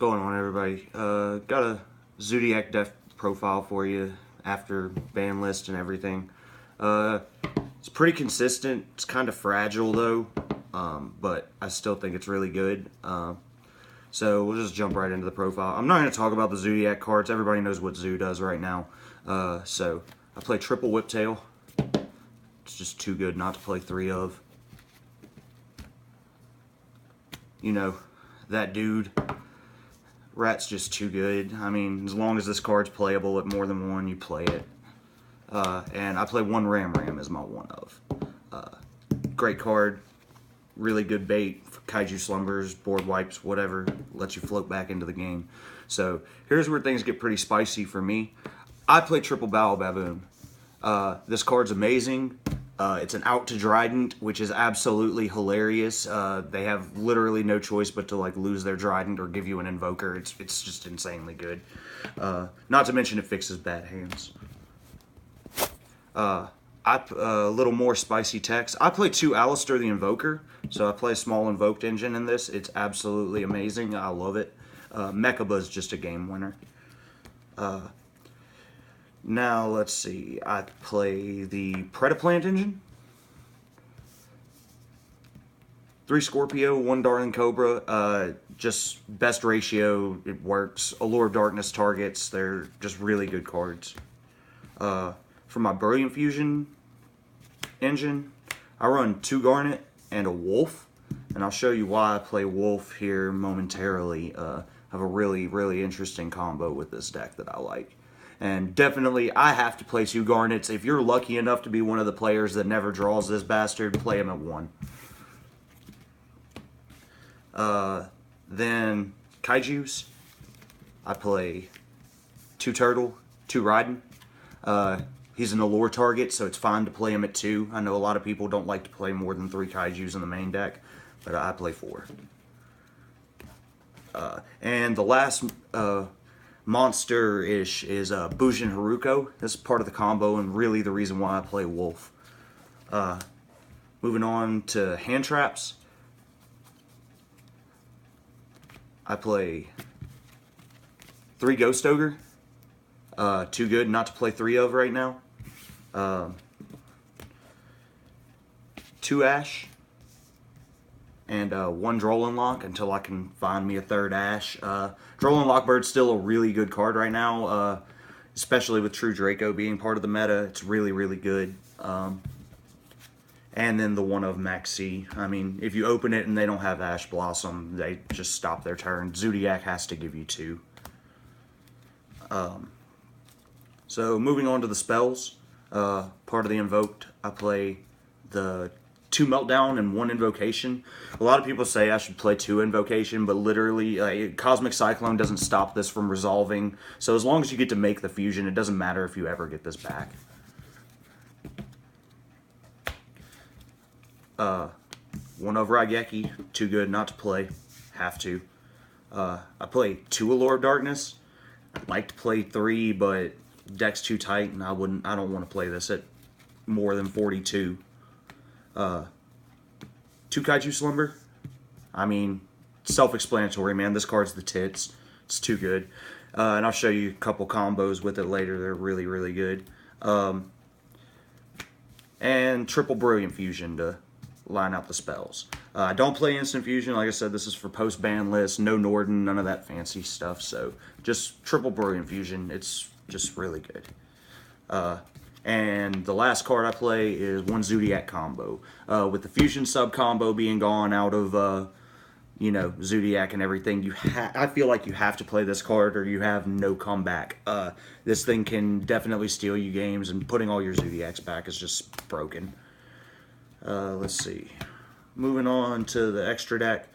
going on, everybody? Got a Zodiac deck profile for you after ban list and everything. It's pretty consistent. It's kind of fragile though, but I still think it's really good. So we'll just jump right into the profile. I'm not going to talk about the Zodiac cards. Everybody knows what Zoo does right now. So I play triple Whiptail. It's just too good not to play three of. You know, that dude. Rat's just too good. I mean, as long as this card's playable at more than one, you play it. And I play one Ram as my one of. Great card. Really good bait for Kaiju Slumbers, board wipes, whatever. Lets you float back into the game. So here's where things get pretty spicy for me. I play triple Baboon. This card's amazing. It's an out to Trident, which is absolutely hilarious. They have literally no choice but to like lose their Trident or give you an Invoker. It's just insanely good. Not to mention it fixes bad hands. A little more spicy text. I play two Alistair the Invoker, so I play a small Invoked engine in this. It's absolutely amazing. I love it. Mechaba is just a game winner. Now, let's see. I play the Predaplant engine. 3 Scorpio, 1 Darling Cobra. Just best ratio. It works. Allure of Darkness targets. They're just really good cards. For my Brilliant Fusion engine, I run 2 Garnet and a Wolf. And I'll show you why I play Wolf here momentarily. I have a really, really interesting combo with this deck that I like. And definitely, I have to play 2 Garnets. If you're lucky enough to be one of the players that never draws this bastard, play him at 1. Then, Kaijus. I play 2 Turtle, 2 Raiden. He's an Allure target, so it's fine to play him at 2. I know a lot of people don't like to play more than 3 Kaijus in the main deck, but I play 4. And the last monster-ish is Bujin Haruko. This is part of the combo and really the reason why I play Wolf. Moving on to hand traps. I play 3 Ghost Ogre. Too good not to play 3 of right now. 2 Ash. And 1 Droll Lock until I can find me a 3rd Ash. Droll Lockbird's still a really good card right now, especially with True Draco being part of the meta. It's really, really good. And then the one of Maxi. I mean, if you open it and they don't have Ash Blossom, they just stop their turn. Zodiac has to give you 2. So moving on to the spells, part of the Invoked, I play the 2 Meltdown and 1 Invocation. A lot of people say I should play 2 Invocation, but literally, Cosmic Cyclone doesn't stop this from resolving. So as long as you get to make the fusion, it doesn't matter if you ever get this back. 1 of Raigeki, too good not to play, have to. I play 2 Allure of Darkness. I'd like to play 3, but deck's too tight, and I don't want to play this at more than 42. 2 Kaiju Slumber. I mean, self-explanatory, man. This card's the tits. It's too good. And I'll show you a couple combos with it later. They're really, really good. And triple Brilliant Fusion to line out the spells. I don't play Instant Fusion. Like I said, this is for post-ban list. No Norden, none of that fancy stuff. So just triple Brilliant Fusion. It's just really good. And the last card I play is 1 Zodiac combo. With the Fusion sub combo being gone out of, you know, Zodiac and everything, I feel like you have to play this card or you have no comeback. This thing can definitely steal you games, and putting all your Zodiacs back is just broken. Let's see. Moving on to the extra deck.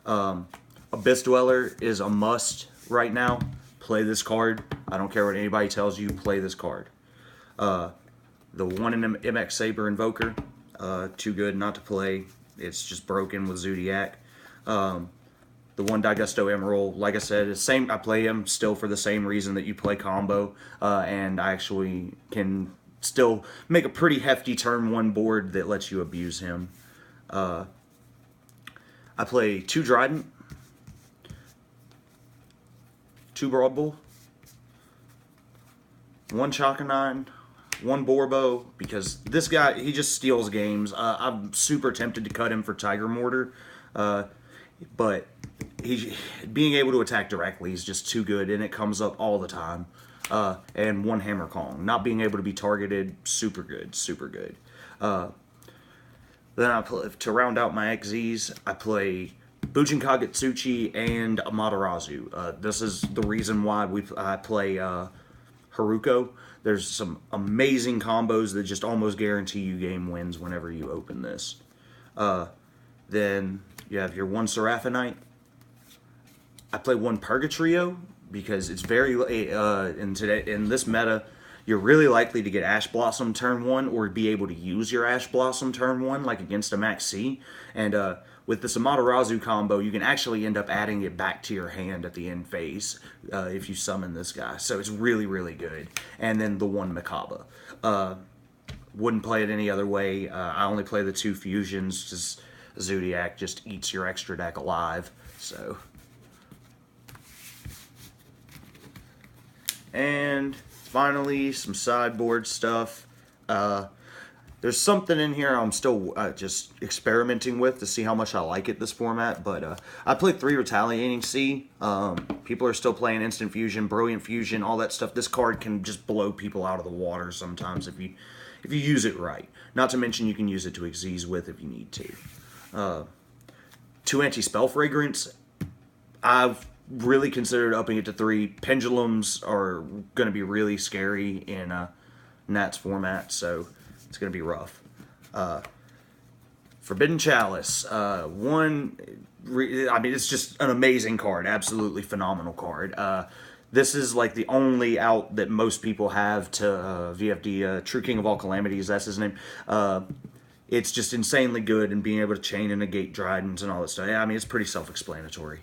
Abyss Dweller is a must right now. Play this card. I don't care what anybody tells you, play this card. The 1 in MX Saber Invoker, too good not to play. It's just broken with Zodiac. The 1 Daigusto Emerald, like I said, I play him still for the same reason that you play combo, and I actually can still make a pretty hefty turn 1 board that lets you abuse him. I play 2 Trident, 2 Broad Bull, 1 Chakanine, 1 Borbo, because this guy, he just steals games. I'm super tempted to cut him for Tiger Mortar, but being able to attack directly is just too good, and it comes up all the time. And 1 Hammer Kong. Not being able to be targeted, super good, super good. Then to round out my XZs, I play Bujin Kagetsuchi and Amaterasu. This is the reason why I play Haruko. There's some amazing combos that just almost guarantee you game wins whenever you open this. Then you have your 1 Seraphonite. I play 1 Purgatrio because it's very in this meta, you're really likely to get Ash Blossom turn 1 or be able to use your Ash Blossom turn 1 like against a Max C. And with this Amaterasu combo, you can actually end up adding it back to your hand at the end phase if you summon this guy. So it's really, really good. And then the 1 Mikaba. Wouldn't play it any other way. I only play the 2 fusions. Just Zodiac just eats your extra deck alive. So. And finally, some sideboard stuff. There's something in here I'm still just experimenting with to see how much I like it, this format. But I played 3 Retaliating Sea. People are still playing Instant Fusion, Brilliant Fusion, all that stuff. This card can just blow people out of the water sometimes if you use it right. Not to mention you can use it to Xyz with if you need to. 2 Anti-Spell Fragrance. I've really considered upping it to 3. Pendulums are going to be really scary in Nat's format, so it's going to be rough. Forbidden Chalice. I mean, it's just an amazing card. Absolutely phenomenal card. This is like the only out that most people have to VFD, True King of All Calamities, that's his name. It's just insanely good, and being able to chain and negate Dryadens and all that stuff. Yeah, I mean, it's pretty self-explanatory.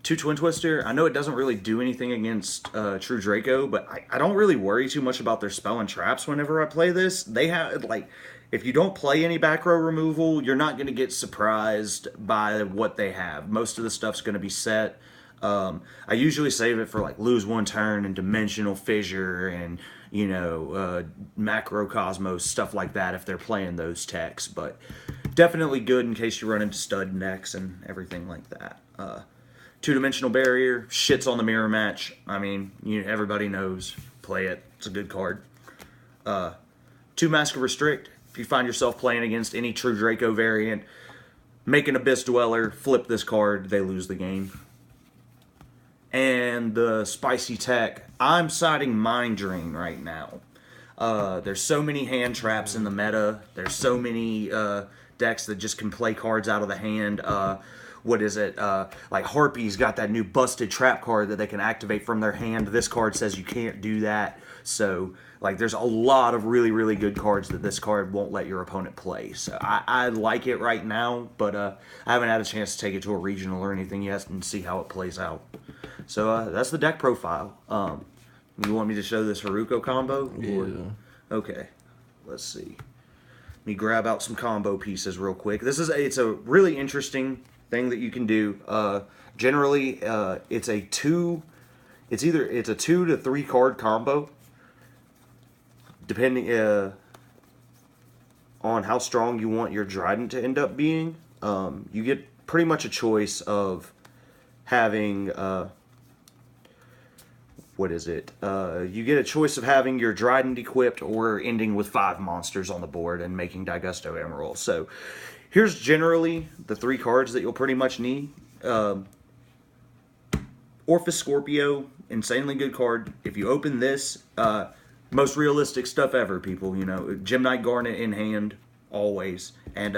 2 Twin Twister. I know it doesn't really do anything against True Draco, but I don't really worry too much about their spell and traps whenever I play this. They have, like, if you don't play any back row removal, you're not going to get surprised by what they have. Most of the stuff's going to be set. I usually save it for, like, Lose 1 Turn and Dimensional Fissure and, you know, Macrocosmos, stuff like that if they're playing those techs. But definitely good in case you run into stud necks and everything like that. 2-Dimensional Barrier, shits on the mirror match. I mean, everybody knows. Play it. It's a good card. 2 Mask of Restrict. If you find yourself playing against any True Draco variant, make an Abyss Dweller, flip this card, they lose the game. And the spicy tech, I'm siding Mind Drain right now. There's so many hand traps in the meta. There's so many decks that just can play cards out of the hand. What is it? Like Harpy's got that new busted trap card that they can activate from their hand. This card says you can't do that. So, like, there's a lot of really, really good cards that this card won't let your opponent play. So, I like it right now, but I haven't had a chance to take it to a regional or anything yet and see how it plays out. So, that's the deck profile. You want me to show this Haruko combo? Or? Yeah. Okay. Let's see. Let me grab out some combo pieces real quick. It's a really interesting thing that you can do. Generally, it's a 2 to 3 card combo, depending on how strong you want your Dryden to end up being. You get pretty much a choice of having you get a choice of having your Dryden equipped or ending with 5 monsters on the board and making Daigusto Emerald. So here's generally the 3 cards that you'll pretty much need. Orphis Scorpio, insanely good card. If you open this, most realistic stuff ever, people. You know, Gemnite Garnet in hand, always. And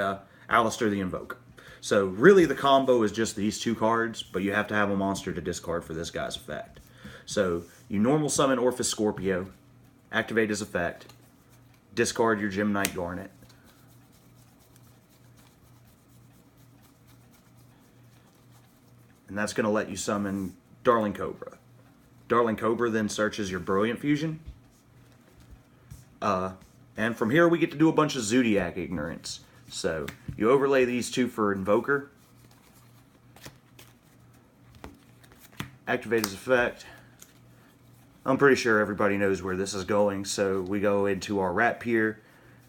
Alistair the Invoke. So really the combo is just these 2 cards, but you have to have a monster to discard for this guy's effect. So you normal summon Orphis Scorpio, activate his effect, discard your Gemnite Garnet. And that's going to let you summon Darling Cobra. Darling Cobra then searches your Brilliant Fusion. And from here we get to do a bunch of Zodiac Ignorance. So you overlay these 2 for Invoker. activate his effect. I'm pretty sure everybody knows where this is going, so we go into our rat pier.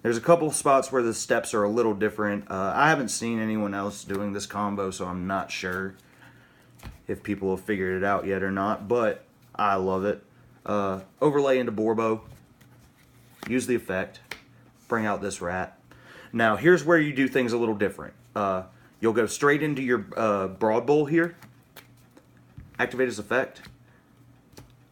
There's a couple spots where the steps are a little different. I haven't seen anyone else doing this combo, so I'm not sure if people have figured it out yet or not, but I love it. Overlay into Borbo, use the effect, bring out this rat. Now here's where you do things a little different. You'll go straight into your Broad Bowl here, activate his effect,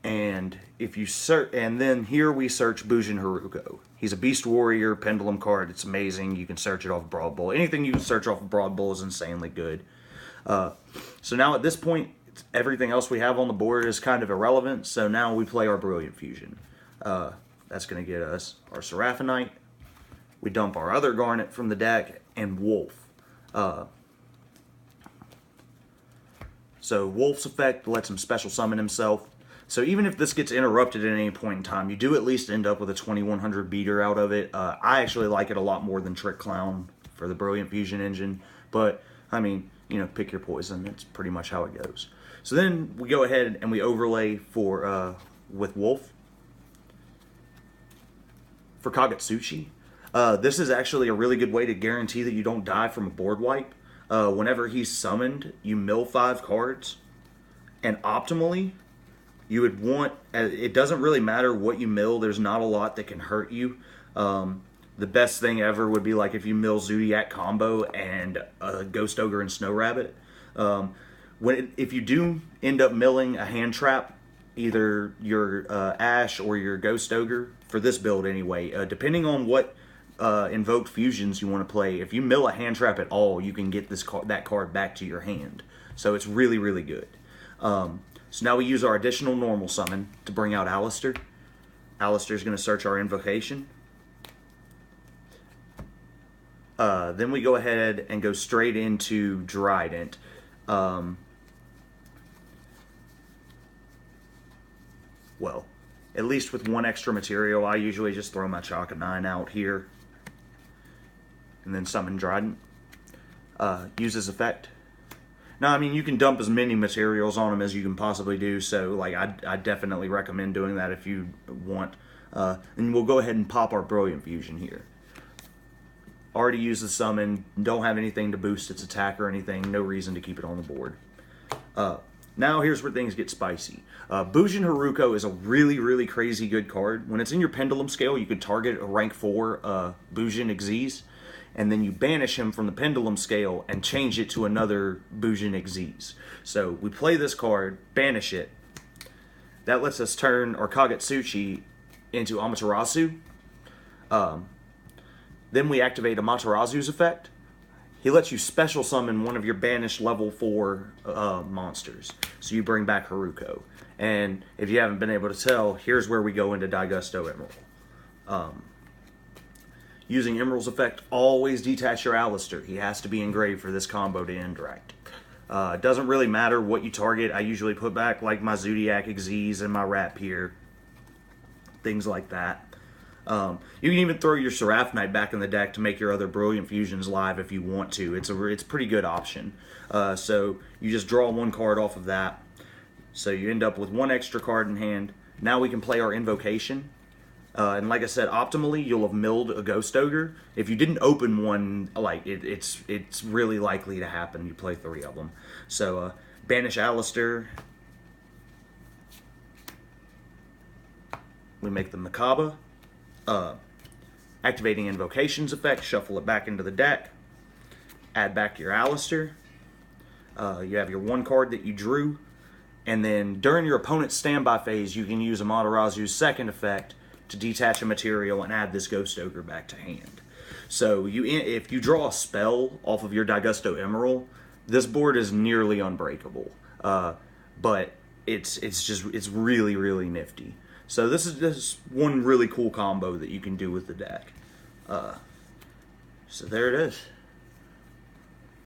and if you search, and then here we search Bujin Haruko. He's a Beast Warrior Pendulum card. It's amazing. You can search it off Broad Bowl. Anything you can search off of Broad Bowl is insanely good. So now at this point, everything else we have on the board is kind of irrelevant. So now we play our Brilliant Fusion. That's going to get us our Seraphonite. We dump our other Garnet from the deck and Wolf. So Wolf's effect lets him special summon himself. So even if this gets interrupted at any point in time, you do at least end up with a 2100 beater out of it. I actually like it a lot more than Trick Clown for the Brilliant Fusion engine. But, I mean, you know, pick your poison. That's pretty much how it goes. So then we go ahead and we overlay for with Wolf. For Kagetsuchi, this is actually a really good way to guarantee that you don't die from a board wipe. Whenever he's summoned, you mill 5 cards. And optimally, you would want, it doesn't really matter what you mill, there's not a lot that can hurt you. The best thing ever would be like if you mill Zodiac combo and Ghost Ogre and Snow Rabbit. If you do end up milling a hand trap, either your Ash or your Ghost Ogre, for this build anyway, depending on what Invoked Fusions you want to play, if you mill a hand trap at all, you can get that card back to your hand. So it's really, really good. So now we use our additional normal summon to bring out Alistair. Alistair's going to search our invocation. Then we go ahead and go straight into Drident. Well, at least with one extra material, I usually just throw my Chaka 9 out here. And then summon Drident. Use his effect. Now, I mean, you can dump as many materials on them as you can possibly do, so like I definitely recommend doing that if you want. And we'll go ahead and pop our Brilliant Fusion here. Already used the summon, don't have anything to boost its attack or anything, no reason to keep it on the board. Now here's where things get spicy. Bujin Haruko is a really, really crazy good card. When it's in your Pendulum scale, you could target a rank 4 Bujin Xyz, and then you banish him from the Pendulum scale and change it to another Bujin Xyz. So we play this card, banish it. That lets us turn our Kagetsuchi into Amaterasu. Then we activate Amaterasu's effect. He lets you special summon one of your banished level 4 monsters. So you bring back Haruko. And if you haven't been able to tell, here's where we go into Daigusto Emerald. Using Emerald's effect, always detach your Alistair. He has to be engraved for this combo to end right. It doesn't really matter what you target. I usually put back like my Zodiac Xyz and my Rat Pier. Things like that. You can even throw your Seraphonite back in the deck to make your other Brilliant Fusions live if you want to. It's a pretty good option. So you just draw one card off of that. So you end up with one extra card in hand. Now we can play our Invocation. And like I said, optimally, you'll have milled a Ghost Ogre. If you didn't open one, like it's really likely to happen. You play 3 of them. So banish Alistair. We make the Macabre. Activating Invocation's effect, shuffle it back into the deck. Add back your Alistair. You have your one card that you drew. And then during your opponent's standby phase, you can use Amaterasu's second effect to detach a material and add this Ghost Ogre back to hand. So if you draw a spell off of your Daigusto Emerald, this board is nearly unbreakable. But it's really, really nifty. So this is one really cool combo that you can do with the deck. So there it is.